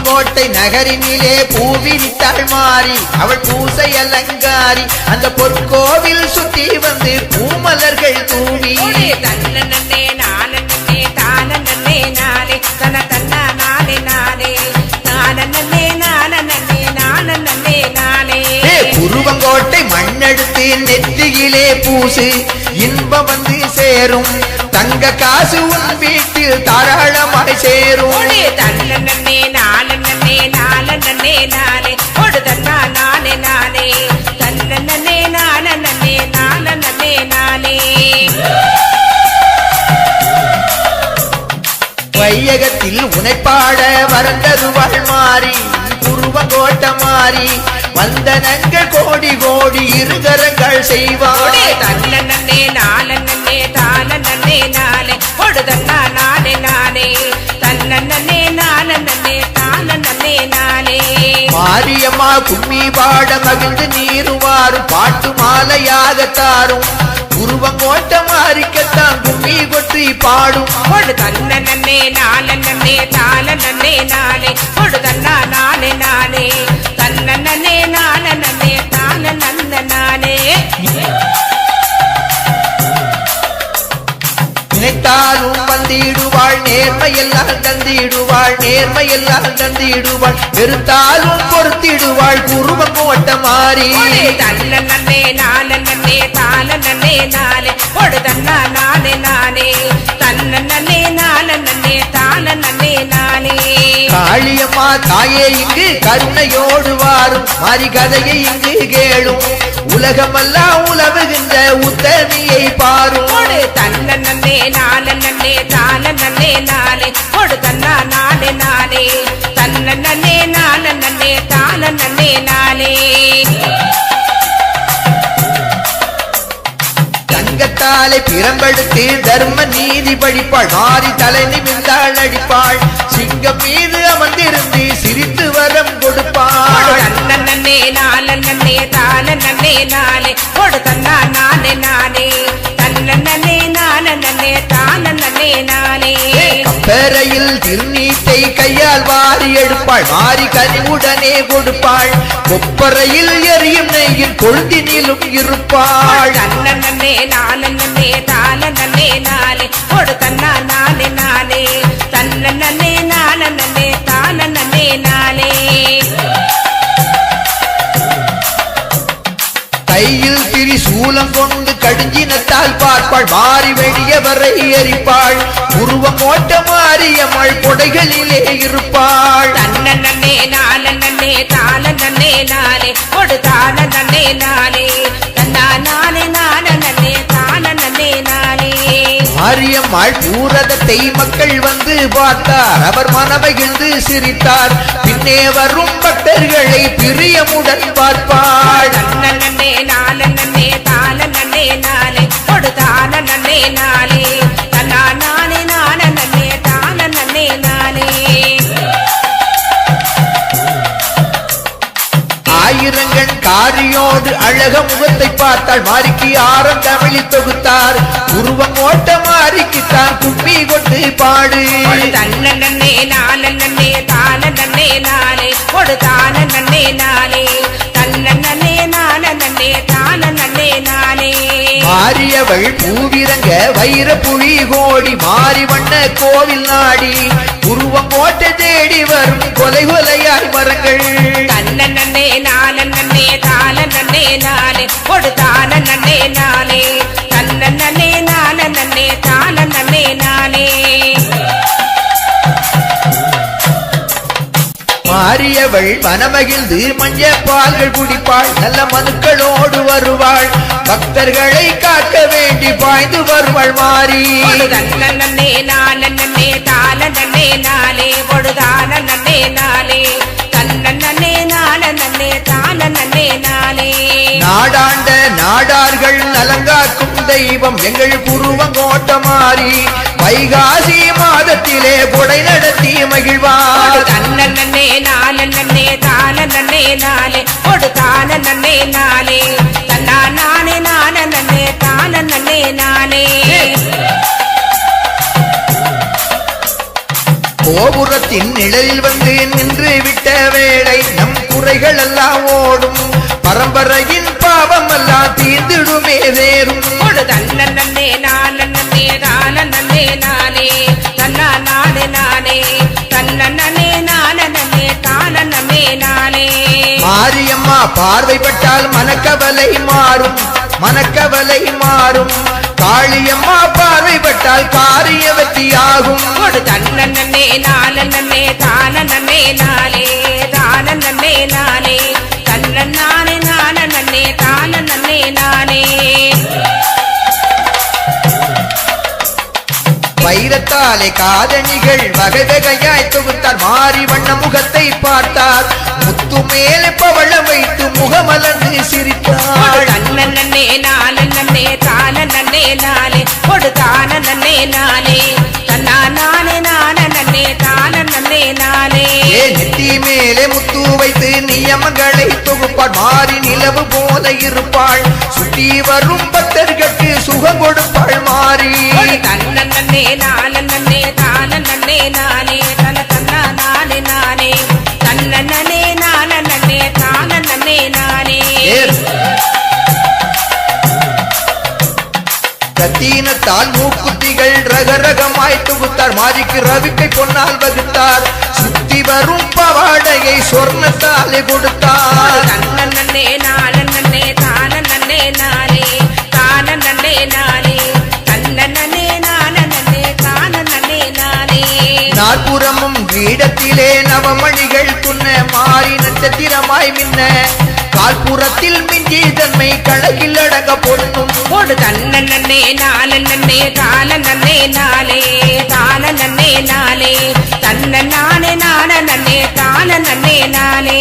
புருவங்கோட்டை நகரினிலே பூவிரித்தாள் மாறி அவள் பூசை அலங்காரி அந்த பொற்கோவில் சுற்றி வந்து பூமலர்கள் தூவி தன்னே நானே தானே நானே தன தன்னா நானே நானே நானே நானே நானே புருவங்கோட்டை மண்ணெடுத்து நெற்றியிலே பூசு இன்பம் வந்து சேரும் தங்க காசு உன் வீட்டில் தாராளமாய் சேரும் தன்னே நானே நானே ஒரு தன்னா நானே நானே தன்னே நானே நானே வையகத்தில் உனைப்பாட வரந்தருவாள் மாறி புருவங்கோட்ட மாறி வந்தனங்கள் கோடி கோடி இருகரங்கள் செய்வாள் தன்னே நானே தானே நானே ஒரு தன்னா நானே நானே தன்னே தானே நானே மாரியம்மா கும்மி பாட மகிழ்ந்து நீருவாரும் பாட்டு மாலையாக தாரும் புருவங்கோட்ட மாறிக்கத்தான் கும்மி கொற்றி பாடும் தன்னே நானே தானே நானே ஒரு தன்னா நானே நானே தன்னே தான நானே நினைத்தாலும் வந்திடுவாள் நேர்மையெல்லாம் தந்திடுவாள் வெறுத்தாலும் பொறுத்திடுவாள் புருவங்கோட்ட மாறி தன்னே நானே தானே நானே ஒரு தன்னா நானே தன்னே தானே நானே காளியம்மா தாயே இங்கு கருணையோடு வாரும் மாறி கதையை இங்கு கேளும் உலகமெல்லாம் உலவுகின்ற உத்தமியை பாரும் தன்னே நானே தானே ஒரு தன்னா நானே தன்னே தானே நானே தங்கத்தாலே பிரம்பெடுத்து தர்ம நீதி படிப்பாள் மாறி தலை நிமிர்ந்தாள் அடிப்பாள் சிங்கம் மீது அமர்ந்திருந்து சிரித்து வரம் கொடுப்பாள் தன்னே நானே தானே ஒரு தன்னா நானே தன்னே தானே நானே கப்பறையில் திருநீட்டை கையால் வாரி எடுப்பாள் மாறி கனிவுடனே கொடுப்பாள் கொப்பறையில் எரியும் நெய்யில் கொழுந்தினிலும் இருப்பாள் தன்னே நானே தானே ஒரு தன்னா நானே தன்னே தானே நானே கையில் திரிசூலம் கொண்டு கடுஞ்சினத்தால் பார்ப்பாள் மாறி வெடியவரை எரிப்பாள் புருவங்கோட்ட மாரியம்மாள் கொடைகளிலே இருப்பாள் தன்னே நானே தானே ஒரு தானே நானே தன்னா நானே தானே நானே மாரியம்மாள் பூரதத்தை மக்கள் வந்து பார்த்தார் அவர் மனமகிழ்ந்து சிரித்தார் பின்னே வரும் பக்தர்களை பிரியமுடன் பார்ப்பாள் தன்னே நானே தானே ஒரு தானே நானே தன்னா நானே தானே நானே ஆயிரங்கண் காரியோடு அழக முகத்தை பார்த்தாள் மாரிக்கு ஆரம் தமிழில் தொகுத்தார் உருவங்கோட்ட மாரிக்கு தான் கும்மி கொண்டு பாடு தன்னே நானே தானே ஒரு தானே நானே தன்னே தானே நானே மாரியவள் பூவிரங்க வைர புலி கோடி மாறி வண்ண கோவில் நாடி உருவங்கோட்ட தேடி வரும் கொலை கொலையாய் மரங்கள் தன்னே நானே தானே ஒரு தானே நானே தன்னே தானே நானே மாரியவள் மனமகிழ்ந்து மஞ்ச பால்கள் குடிப்பாள் நல்ல மனுக்களோடு வருவாள் பக்தர்களை காக்க வேண்டி பாய்ந்து வருவாள் மாறி தன்னே நானே தானே ஒரு தானே தன்னே தானே நாடாண்ட நாடார்கள் நலங்காக்கும் தெய்வம் எங்கள் புருவங்கோட்ட மாறி வைகாசி மாதத்திலே கொடை நடத்தி மகிழ்வார் தன்னே தானே ஒரு தானே தன்னா நானே தானே கோபுரத்தின் நிழலில் வந்து நின்று விட்ட வேளை நம் குறைகள் எல்லாம் ஓடும் பரம்பரையின் பாவம் எல்லாம் தீர்ந்திடுமே வேறும் தன்னே நானே தானே நானே தன்னா நானே நானே தன்னே நானே தானே நானே மாரியம்மா பார்வைப்பட்டால் மனக்கவலை மாறும் மனக்கவலை மாறும் காளியம்மா பார்வைப்பட்டால் காரிய வெற்றியாகும் தன்னே நானே தானே நானே தானே நானே தன்னே நானே தானே நானே வைரத்தாலே காதணிகள் வகை வகையாய் தொகுத்தார் மாறி வண்ண முகத்தை பார்த்தார் முத்து மேலே பவளம் வைத்து முகமலர்ந்து சிரித்தார் தன்னே நானே தானே நானே கொடு தானே நானே தன்னா நானே நானே தானே நானே நெத்தி மேலே முத்து வைத்து நியமங்களை தொகுப்பாள் மாறி நிலவு போல இருப்பாள் சுற்றி வரும் பக்தர்களுக்கு சுகம் கொடுப்பாள் மாறி தன்னே நானே தானே நானே தன்னா நானே நானே தன்னே நானே தானே நானே கத்தீனத்தால் மூக்குத்திகள் ரகரகமாய் தொகுத்தார் மாறிக்கு ரவிக்கை பொன்னால் வகுத்தார் சுத்தி வரும் பவாடையை சொர்ணத்தாலே கொடுத்தார் தன்னே நானே தானே நானே தானே நானே தன்னே நானே தானே நானே நாற்புறமும் வீடத்திலே நவமணிகள் துண்ண மாறி நட்சத்திரமாய் மின்ன கால்புறத்தில் மிஞ்சி தன்மை கணக்கில் அடங்க பொண்ணும் தன்னே நானே தானே நானே தானே நானே தன்ன நானே நானே தானே நானே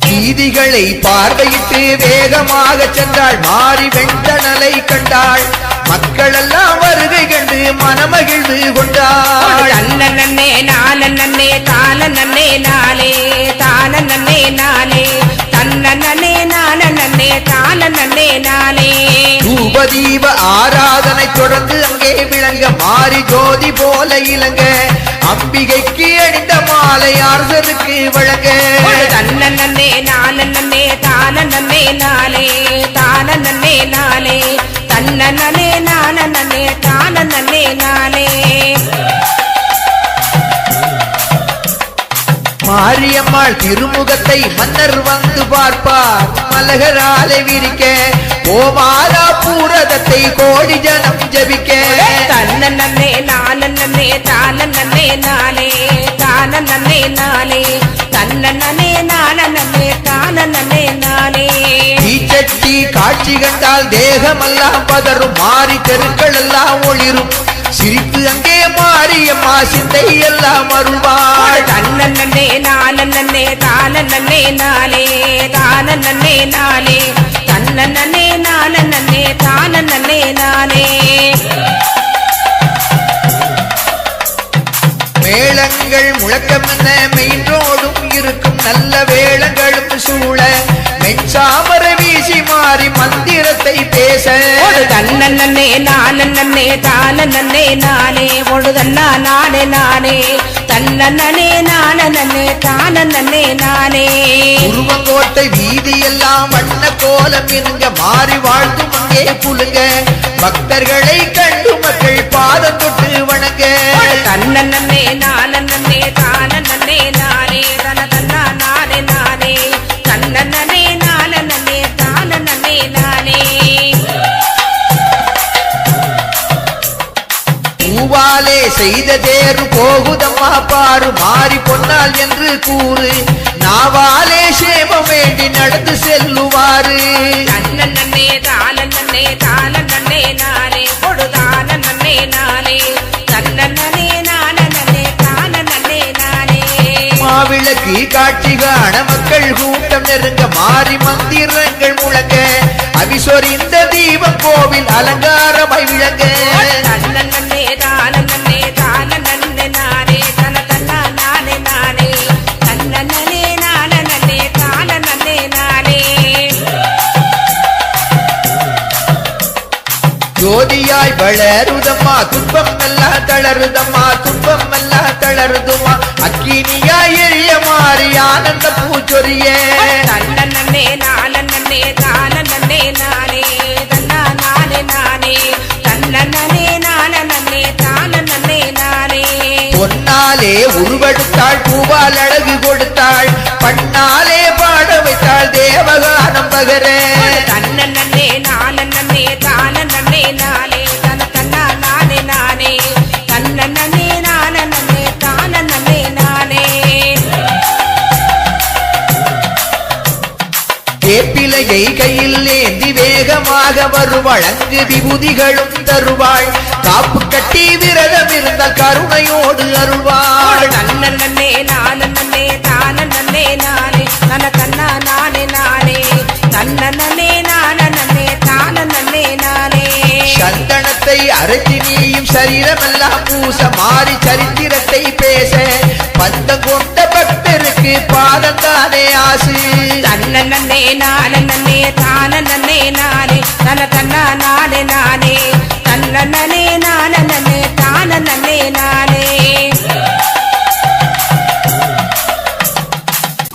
வீதிகளை பார்வையிட்டு வேகமாக சென்றாள் மாறி வெண்தணலை கண்டாள் மக்கள் எல்லாம் வருகை கண்டு மனமகிழ்ந்து கொண்டாள் தன்னே நானே தானே நானே தானே நானே தன்னே நானே தானே நானே தூபதீப ஆராதனை தொடர்ந்து அங்கே விளங்க மாறி ஜோதி போல இளங்க அம்பிகைக்கு அணிந்த மாலை அரசருக்கு வழங்க தன்னே நானே தானே நானே தானே நானே தன்னே நானே தானே நானே மாரியம்மாள் திருமுகத்தை மன்னர் வந்து பார்ப்பார் மலகராலை விரிக்க ஓமாலா பூரதத்தை கோடி ஜனம் ஜபிக்க தன்னே நானே தானே நானே தானே நானே தன்னே நானே தானே நானே தீச்சட்டி காட்சி கண்டால் தேகமெல்லாம் பதறும் மாறி தெருக்கள் எல்லாம் ஒளிரும் சிரித்து அங்கே மாரியம்மா சிந்தை எல்லாம் அருள்வாள் தன்னே நானே தானே நானே தானே நானே தன்னே நானே தானே நானே மேளங்கள் முழக்கம் என்ன மெயின்றோடும் இருக்கும் நல்ல வேளங்களும் சூழ மெஞ்சாமர வீசி மாறி மந்திரத்தை பேச தன்னே நானே தானே நானே பொழுதன்னா நானே நானே தன்னே நானே தானே நானே உருவங்கோட்டை வீதி எல்லாம் வண்ண கோலம் இருங்க மாறி வாழ்த்தும் அங்கே புழுங்க பக்தர்களை கண்டு மக்கள் பாதம் தொட்டு வணங்க தன்னே நானே தானே நானே தன்னா நானே நானே தன்னே நானே தானே நானே பூவாலே செய்த தேர் போகுதம்மா பாரு மாறி பொன்னால் என்று கூறு நாவாலே சேமம் வேண்டி நடந்து செல்லுவாரு தன்னே தானே நானே பொழுதானே நானே தன்னே நானே தானே நானே மாவிளக்கு காட்சி காண மக்கள் கூட்டம் நெருங்க மாறி மந்திரங்கள் முழங்க அபிசொரிந்த தீபம் கோவில் அலங்காரமாய் விளங்க தன்னே தானே நானே தன்னா நானே நானே தன்னே நானே தானே நானே ஜோதியாய் வளருதம்மா துன்பம் எல்லாம் தளருதம்மா துன்பம் எல்லாம் தளருதுமா அக்கினியா எரிய மாறி ஆனந்த பூச்சொரியே தன்னே நானே தானே நானே தன்னா நானே நானே தன்னே நானே தானே நானே பொன்னாலே உருவெடுத்தாள் பூவால் அழகு கொடுத்தாள் பண்ணாலே பாட வைத்தாள் தேவகானம் பகரே தன்னே நானே தானே நானே தன்னா நானே நானே தன்னே நானே தானே நானே வேப்பிலையை கையில் ஏந்தி வேகமாக வருவாள் அங்கு விபூதிகளும் தருவாள் காப்பு கட்டி விரதம் இருந்தால் கருணையோடு அருள்வாள் தன்னே நானே தானே நானே தன்னா நானே நானே தன்னே நானே தானே நானே சந்தனத்தை அரைச்சி நீயும் சரீரமெல்லாம் பூச மாறி சரித்திரத்தை பேச பந்தம் கொண்ட பக்தருக்கு பாதம் தானே ஆசு தன்னே நானே தானே நானே தன்னா நானே நானே தன்னே நானே தானே நானே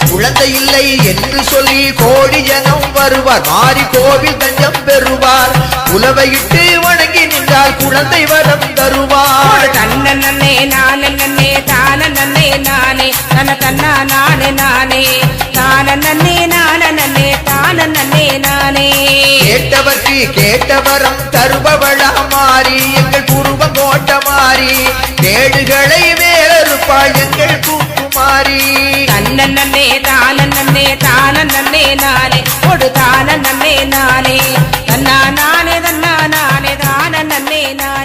குழந்தை இல்லை என்று சொல்லி கோடி ஜனம் வருவார் மாறி கோவில் தஞ்சம் பெறுவார் உலவையிட்டு வணங்கி நின்றால் குழந்தை வரம் தருவார் தன்னே நானே தானே நானே தன்னா நானே நானே தானே நானே தானே நானே கேட்டவர்க்கு கேட்டவரம் தருபவளா மாறி எங்கள் குருவம் கோட்ட மாறி கேடுகளை வேறறுப்பாள் எங்கள் கூக்குமாரி தன்னே தானே நானே கொடு தானே நானே தன்னா நானே தானே நானே